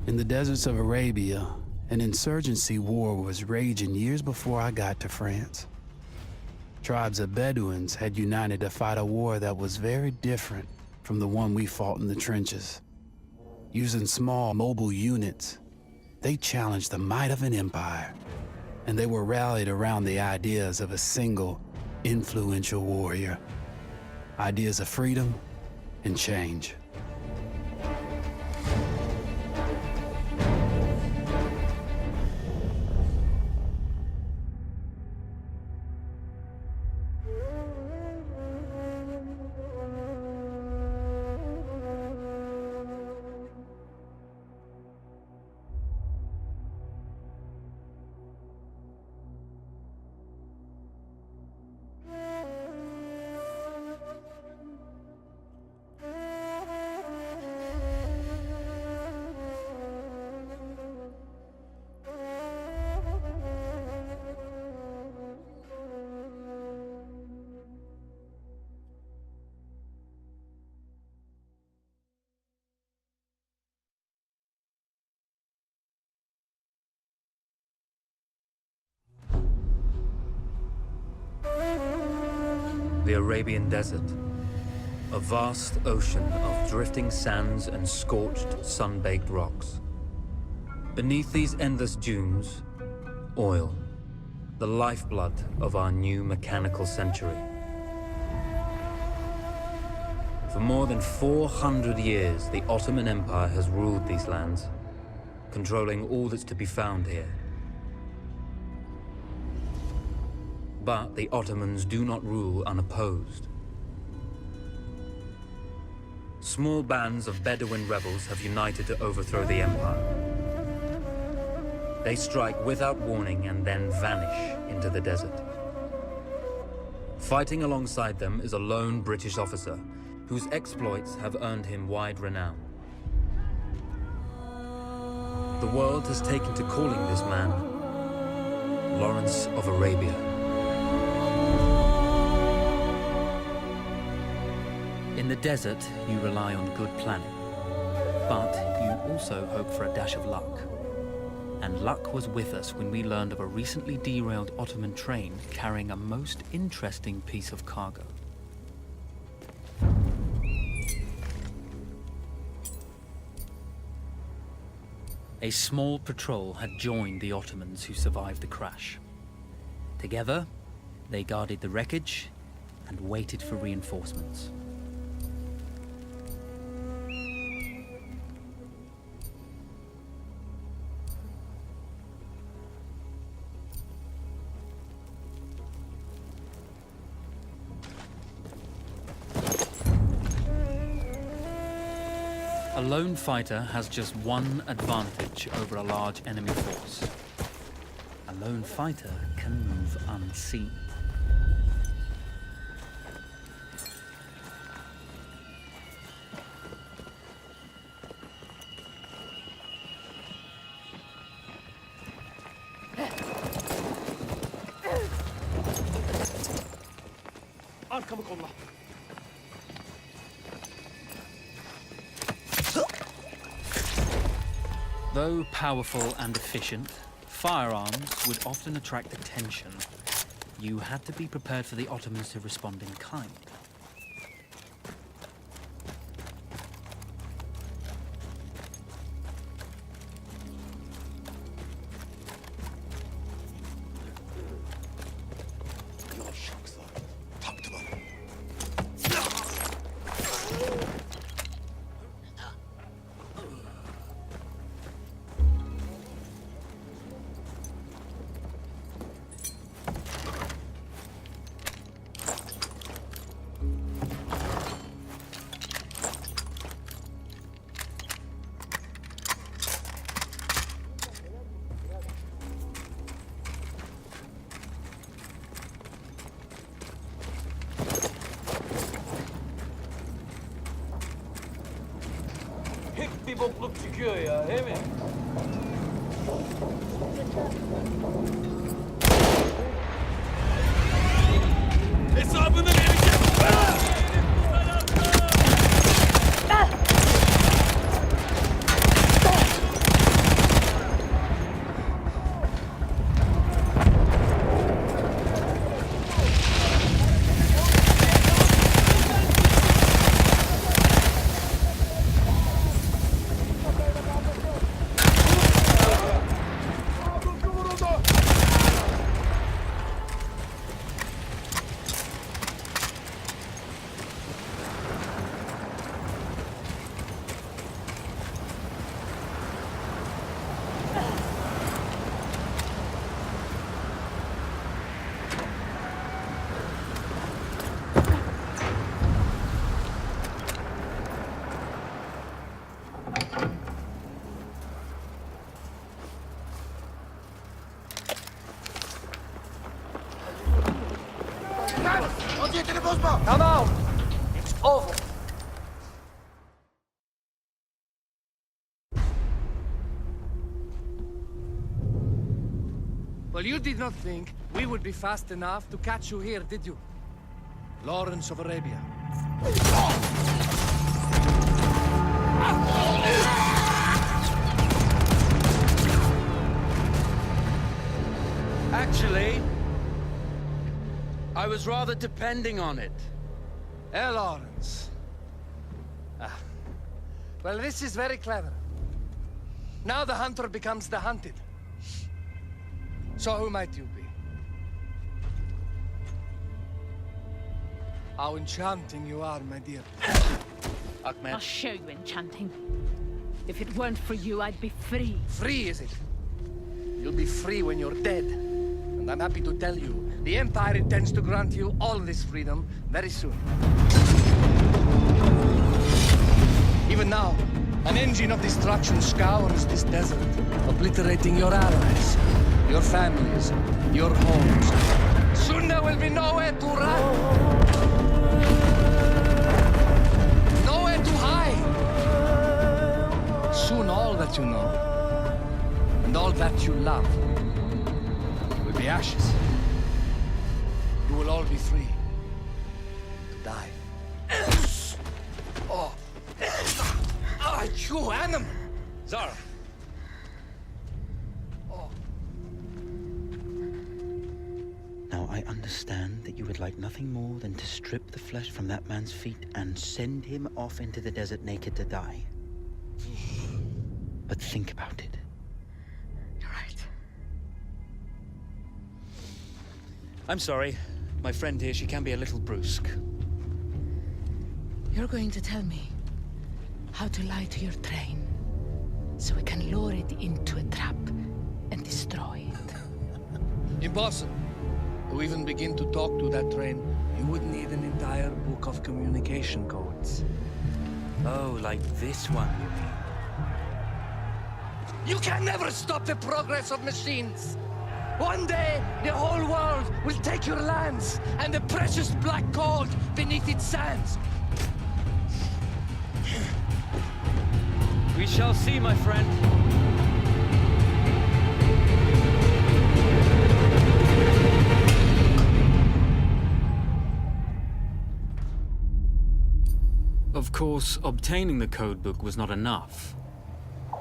In the deserts of Arabia, an insurgency war was raging years before I got to France. Tribes of Bedouins had united to fight a war that was very different from the one we fought in the trenches. Using small, mobile units, they challenged the might of an empire, and they were rallied around the ideas of a single, influential warrior. Ideas of freedom and change. The Arabian Desert, a vast ocean of drifting sands and scorched, sun-baked rocks. Beneath these endless dunes, oil, the lifeblood of our new mechanical century. For more than 400 years, the Ottoman Empire has ruled these lands, controlling all that's to be found here. But the Ottomans do not rule unopposed. Small bands of Bedouin rebels have united to overthrow the empire. They strike without warning and then vanish into the desert. Fighting alongside them is a lone British officer whose exploits have earned him wide renown. The world has taken to calling this man Lawrence of Arabia. In the desert, you rely on good planning, but you also hope for a dash of luck. And luck was with us when we learned of a recently derailed Ottoman train carrying a most interesting piece of cargo. A small patrol had joined the Ottomans who survived the crash. Together, they guarded the wreckage and waited for reinforcements. A lone fighter has just one advantage over a large enemy force. A lone fighter can move unseen. Arkamı kolla. Though powerful and efficient, firearms would often attract attention. You had to be prepared for the Ottomans to respond in kind. Bir bokluk çıkıyor ya, değil mi? Hesabını vereceğim. Come out! It's over. Well, you did not think we would be fast enough to catch you here, did you? Lawrence of Arabia. Actually, I was rather depending on it. Lawrence. Well, this is very clever. Now the hunter becomes the hunted. So who might you be? How enchanting you are, my dear. Ahmed. I'll show you enchanting. If it weren't for you, I'd be free. Free, is it? You'll be free when you're dead. And I'm happy to tell you, the Empire intends to grant you all this freedom very soon. Even now, an engine of destruction scours this desert, obliterating your allies, your families, your homes. Soon there will be nowhere to run. Nowhere to hide. Soon all that you know, and all that you love, will be ashes. You will all be free to die. Oh, you animal! Zara. Now I understand that you would like nothing more than to strip the flesh from that man's feet and send him off into the desert naked to die. But think about it. You're right. I'm sorry. My friend here, she can be a little brusque. You're going to tell me how to lie to your train, so we can lure it into a trap and destroy it. Impossible. To even begin to talk to that train, you would need an entire book of communication codes. Oh, like this one, you mean? You can never stop the progress of machines. One day, the whole world will take your lands and the precious black gold beneath its sands. We shall see, my friend. Of course, obtaining the codebook was not enough.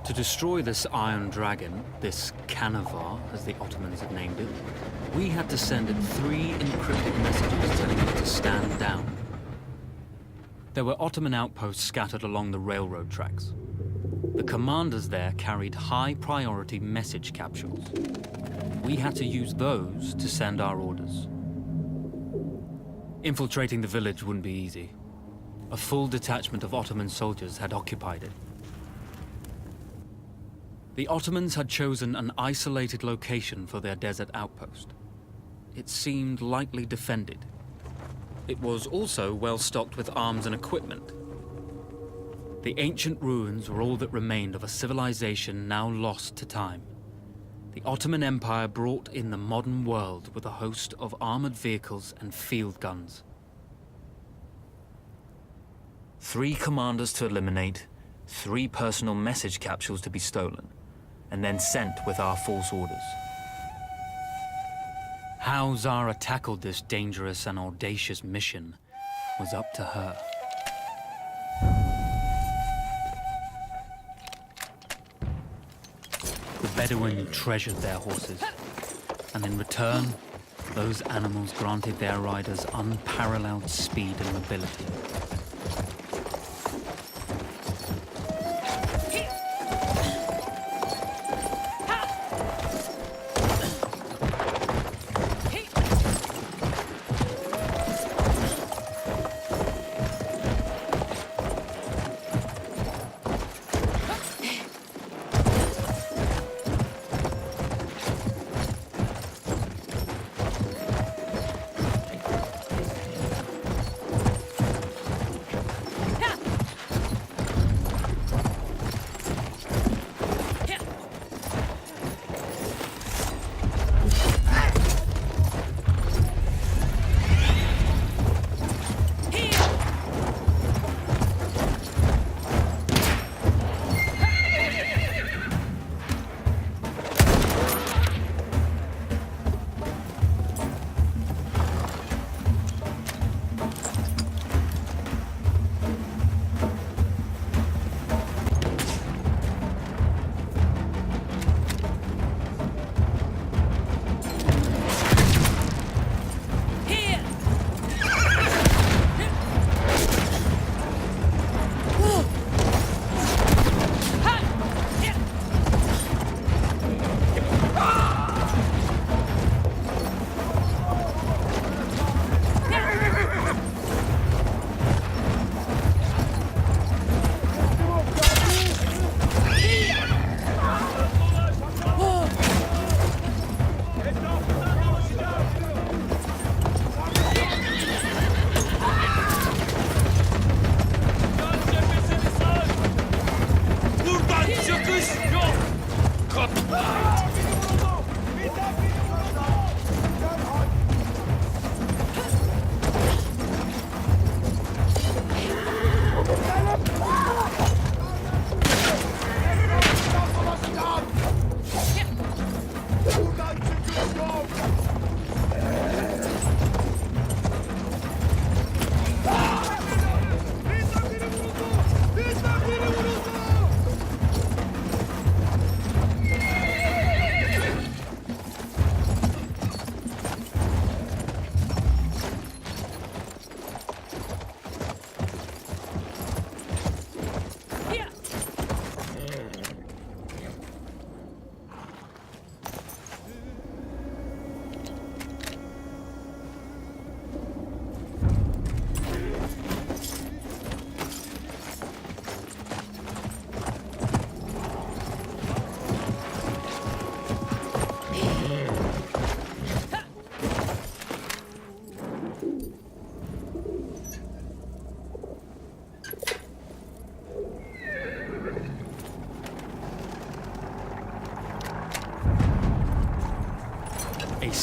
To destroy this Iron Dragon, this Canavar, as the Ottomans had named it, we had to send it 3 encrypted messages telling it to stand down. There were Ottoman outposts scattered along the railroad tracks. The commanders there carried high-priority message capsules. We had to use those to send our orders. Infiltrating the village wouldn't be easy. A full detachment of Ottoman soldiers had occupied it. The Ottomans had chosen an isolated location for their desert outpost. It seemed lightly defended. It was also well stocked with arms and equipment. The ancient ruins were all that remained of a civilization now lost to time. The Ottoman Empire brought in the modern world with a host of armored vehicles and field guns. 3 commanders to eliminate, 3 personal message capsules to be stolen, and then sent with our false orders. How Zara tackled this dangerous and audacious mission was up to her. The Bedouin treasured their horses, and in return, those animals granted their riders unparalleled speed and mobility.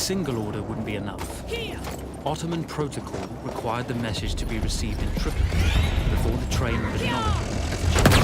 single order wouldn't be enough. Ottoman protocol required the message to be received in triplicate before the train would acknowledge it as a ship.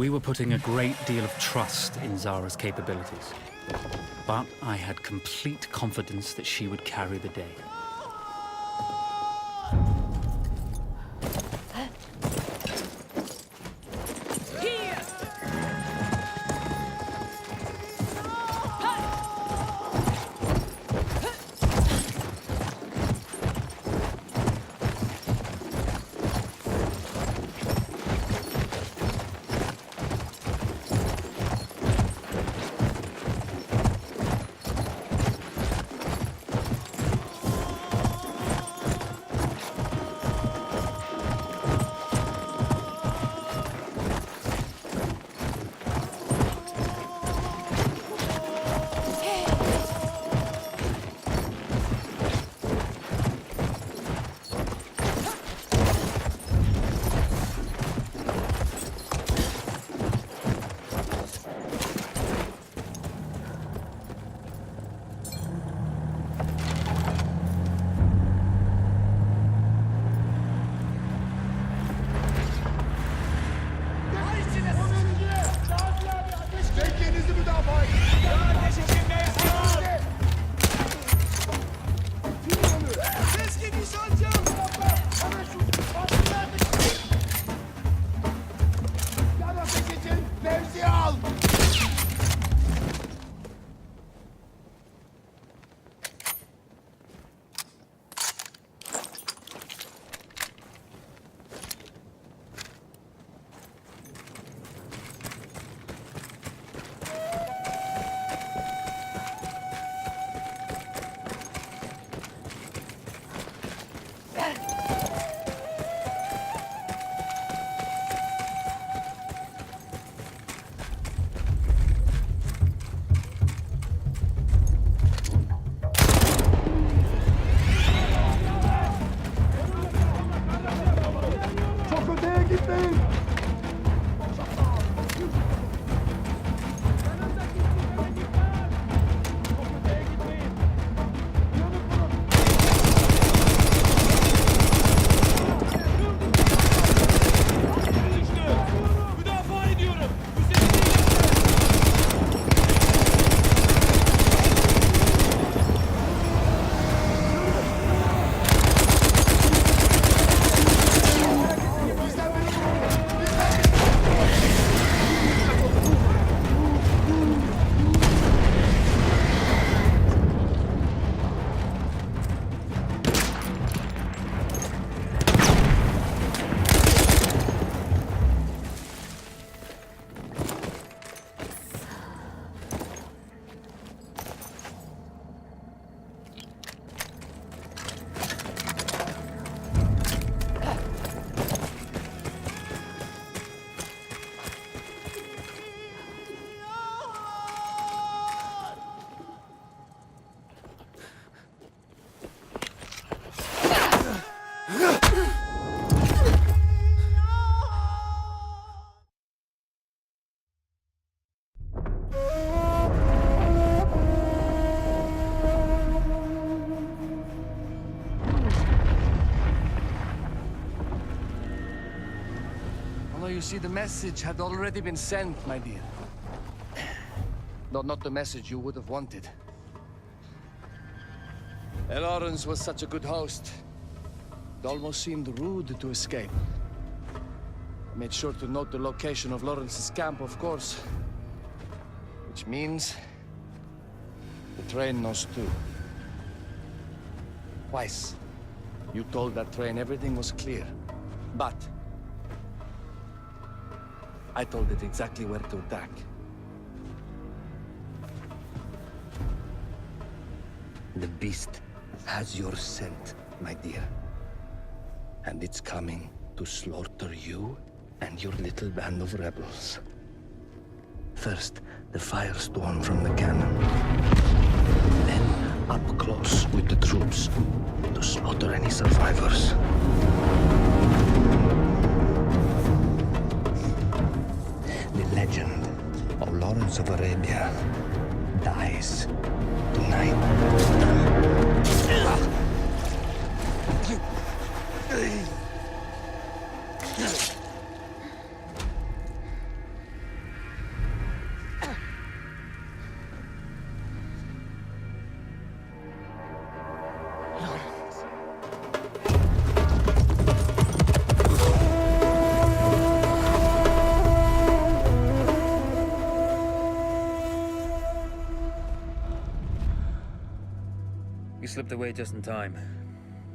We were putting a great deal of trust in Zara's capabilities, but I had complete confidence that she would carry the day. You see, the message had already been sent, my dear. Not the message you would have wanted. Lawrence was such a good host. It almost seemed rude to escape. I made sure to note the location of Lawrence's camp, of course. Which means... the train knows too. Twice, you told that train everything was clear. But... I told it exactly where to attack. The beast has your scent, my dear. And it's coming to slaughter you and your little band of rebels. First, the firestorm from the cannon. Then, up close with the troops to slaughter any survivors. The legend of Lawrence of Arabia dies tonight. Slipped away just in time.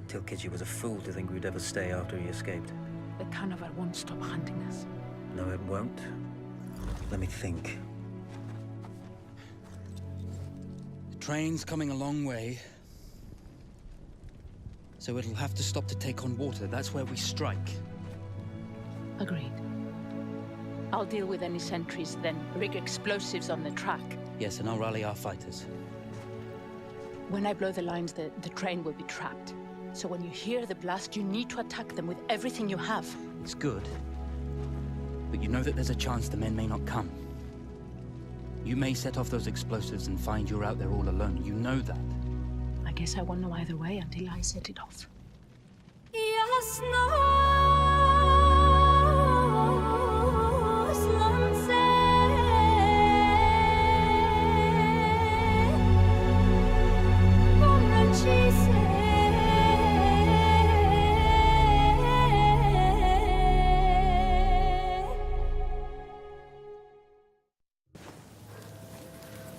Tilkichi was a fool to think we'd ever stay after he escaped. The carnival won't stop hunting us. No, it won't. Let me think. The train's coming a long way. So it'll have to stop to take on water. That's where we strike. Agreed. I'll deal with any sentries, then rig explosives on the track. Yes, and I'll rally our fighters. When I blow the lines, the train will be trapped. So when you hear the blast, you need to attack them with everything you have. It's good. But you know that there's a chance the men may not come. You may set off those explosives and find you're out there all alone. You know that. I guess I won't know either way until I set it off.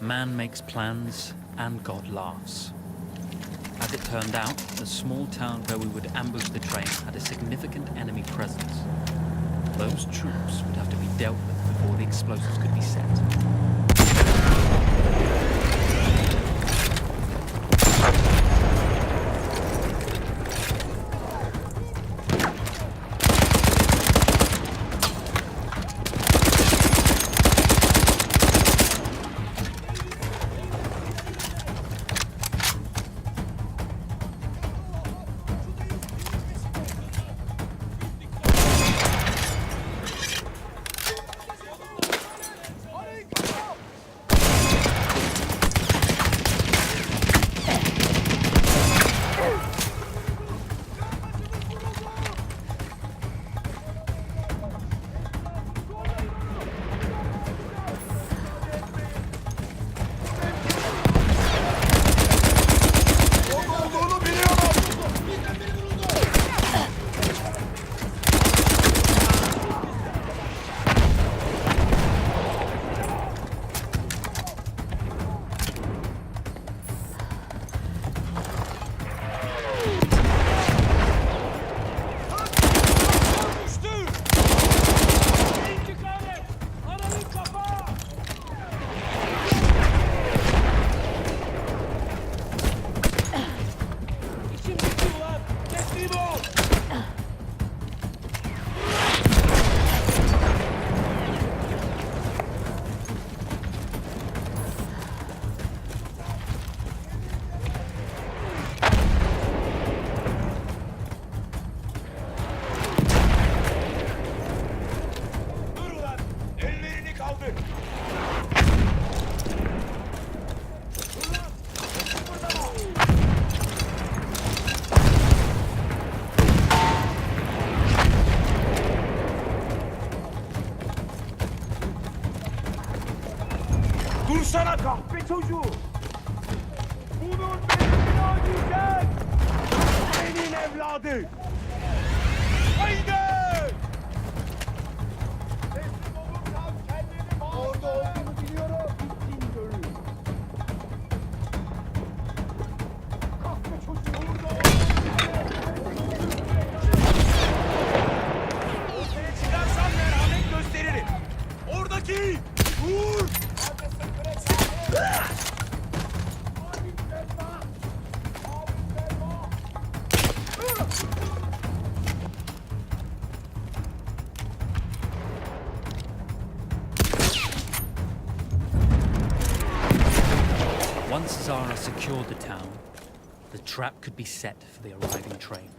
Man makes plans, and God laughs. As it turned out, the small town where we would ambush the train had a significant enemy presence. Those troops would have to be dealt with before the explosives could be set. Dursana kahpe çocuğu! Bunun beynini ödeyecek! Senin evladı! Haydi! Teslim olursan kendini orada olduğunu biliyorum. Bittin görür. Kahpe çocuğu orada ortaya çıkarsan merhamet gösteririm. Oradaki! Vur! Once Zara secured the town, the trap could be set for the arriving train.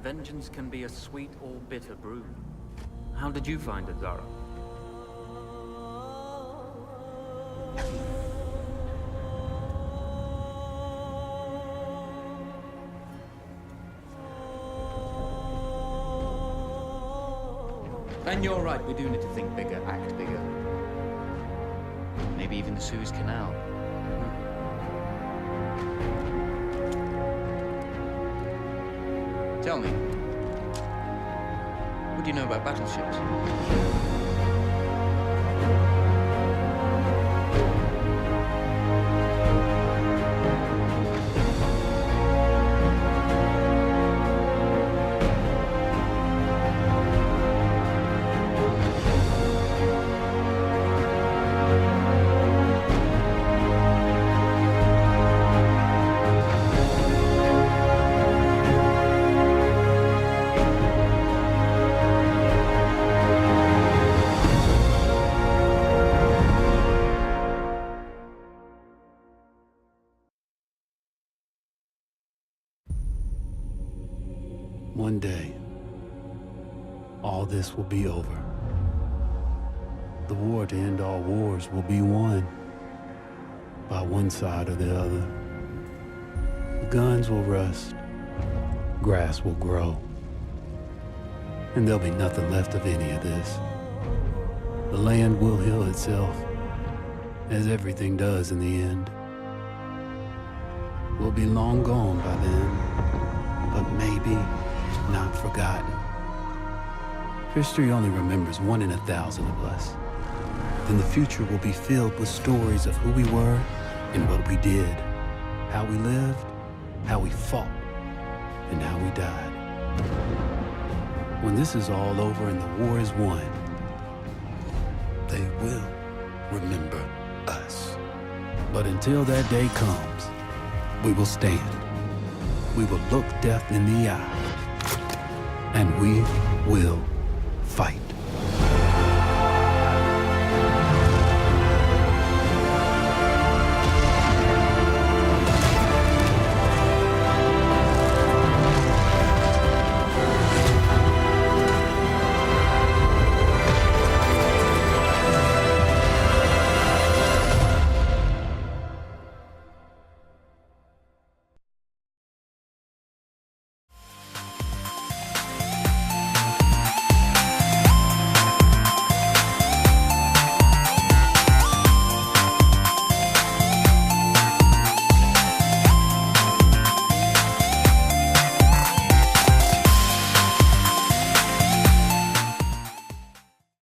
Vengeance can be a sweet or bitter brew. How did you find it, Zara? And you're right, we do need to think bigger, act bigger. Maybe even the Suez Canal. Tell me, what do you know about battleships? One day, all this will be over. The war to end all wars will be won by one side or the other. The guns will rust, grass will grow, and there'll be nothing left of any of this. The land will heal itself, as everything does in the end. We'll be long gone by then, but maybe not forgotten. History only remembers 1 in 1,000 of us. Then the future will be filled with stories of who we were and what we did, how we lived, how we fought, and how we died. When this is all over and the war is won, they will remember us. But until that day comes, we will stand. We will look death in the eye. And we will fight.